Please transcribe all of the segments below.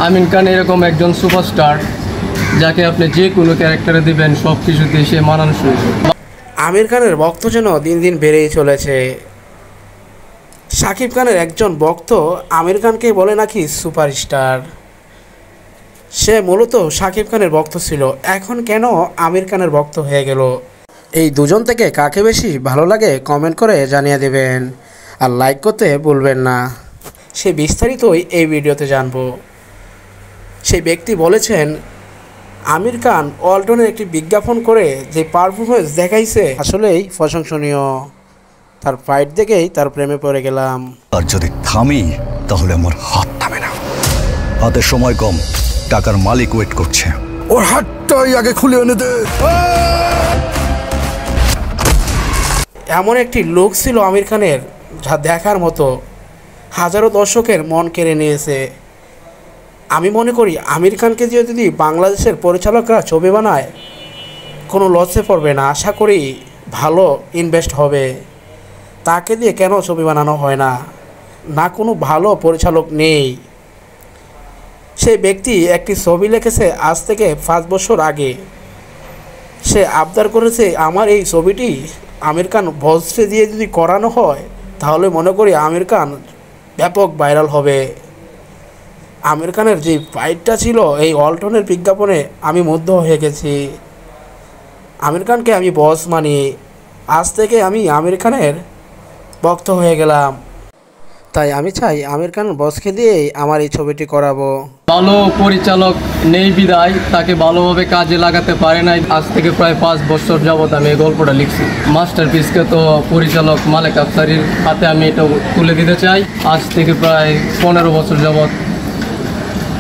আমিন খান এরকম একজন সুপারস্টার যাকে আপনি যে কোনো ক্যারেক্টারে দিবেন সব কিছুতে সে মানানসই। আমির খানের ভক্ত যেন দিন দিন বেড়েই চলেছে। শাকিব খানের একজন ভক্ত আমির খানকে বলে নাকি সুপারস্টার। সে মূলত শাকিব খানের ভক্ত ছিল, এখন কেন আমির খানের ভক্ত হয়ে গেল? এই দুজন থেকে কাকে বেশি ভালো লাগে কমেন্ট করে জানিয়ে দেবেন, আর লাইক করতে ভুলবেন না। সে বিস্তারিতই এই ভিডিওতে জানবো। সেই ব্যক্তি বলেছেন আমির খান ওয়ালটনের একটি বিজ্ঞাপন করে যে পারফরমেন্স দেখাইছে আসলেই প্রশংসনীয়। তার ফাইট দেখেই তার প্রেমে পড়ে গেলাম। আর যদি থামি তাহলে আমার হাত থামে না। হাতে সময় কম, টাকার মালিক ওয়েট করছে। ওর হাতটাই আগে খুলে এনে দে। এমন একটি লুক ছিল আমির খানের যা দেখার মতো, হাজারো দর্শকের মন কেড়ে নিয়েছে। আমি মনে করি আমির খানকে দিয়ে যদি বাংলাদেশের পরিচালকরা ছবি বানায় কোনো লসে পড়বে না, আশা করি ভালো ইনভেস্ট হবে। তাকে দিয়ে কেন ছবি বানানো হয় না? না কোনো ভালো পরিচালক নেই। সেই ব্যক্তি একটি ছবি লিখেছে আজ থেকে 5 বছর আগে। সে আবদার করেছে আমার এই ছবিটি আমির খান বসে দিয়ে যদি করানো হয় তাহলে মনে করি আমির খান ব্যাপক ভাইরাল হবে। আমির খানের যে ফাইটটা ছিল এই ওয়ালটনের বিজ্ঞাপনে আমি মুগ্ধ হয়ে গেছি। আমির খানকে আমি বস মানি। আজ থেকে আমি আমির খানের ভক্ত হয়ে গেলাম। তাই আমি চাই আমির খান বসকে দিয়েই আমার এই ছবিটি করাবো। ভালো পরিচালক নেই বিদায় তাকে ভালোভাবে কাজে লাগাতে পারে নাই। আজ থেকে প্রায় 5 বছর যাবৎ আমি এই গল্পটা লিখছি। মাস্টারপিসকে তো পরিচালক মালেক আফসারির হাতে আমি এটা তুলে দিতে চাই। আজ থেকে প্রায় 15 বছর যাবৎ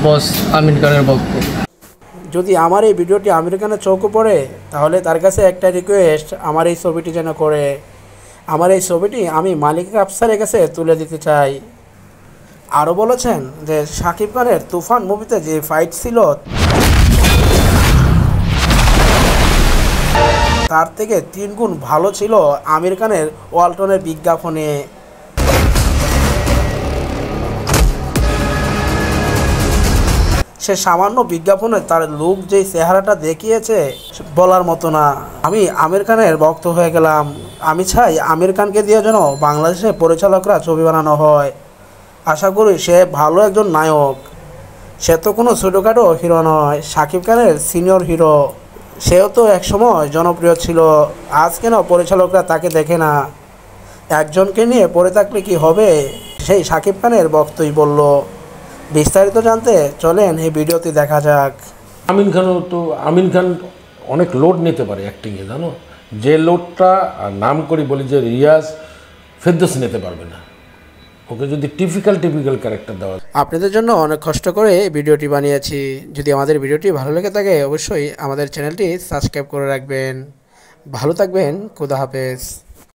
বস আমির খানের ভক্ত। যদি আমার এই ভিডিওটি আমির খানের চোখে পড়ে তাহলে তার কাছে একটা রিকোয়েস্ট, আমার এই ছবিটি যেন করে। আমার এই ছবিটি আমি মালিক আফসারের কাছে তুলে দিতে চাই। আরও বলেছেন যে শাকিব খানের তুফান মুভিতে যে ফাইট ছিল তার থেকে 3 গুণ ভালো ছিল আমির খানের ওয়ালটনের বিজ্ঞাপনে। সে সামান্য বিজ্ঞাপনে তার লুক যে চেহারাটা দেখিয়েছে বলার মতো না। আমি আমির খানের ভক্ত হয়ে গেলাম। আমি চাই আমির খানকে দিয়ে যেন বাংলাদেশের পরিচালকরা ছবি বানানো হয়। আশা করি সে ভালো একজন নায়ক। সে তো কোনো ছোটোখাটো হিরো নয়, শাকিব খানের সিনিয়র হিরো। সেও তো একসময় জনপ্রিয় ছিল। আজ কেন পরিচালকরা তাকে দেখে না? একজনকে নিয়ে পড়ে থাকলে কি হবে? সেই শাকিব খানের ভক্তই বলল। বিস্তারিত জানতে চলেন এই ভিডিওতে দেখা যাক। আমিন খান অনেক লোড নিতে পারে অ্যাক্টিংয়ে, জানো? যে লোডটা নাম করি বলি যে রিয়াজ ফেরদৌসী নিতে পারবে না। ওকে যদি টিপিক্যাল ক্যারেক্টার দেওয়া। আপনাদের জন্য অনেক কষ্ট করে ভিডিওটি বানিয়েছি। যদি আমাদের ভিডিওটি ভালো লেগে থাকে অবশ্যই আমাদের চ্যানেলটি সাবস্ক্রাইব করে রাখবেন। ভালো থাকবেন, খোদা হাফেজ।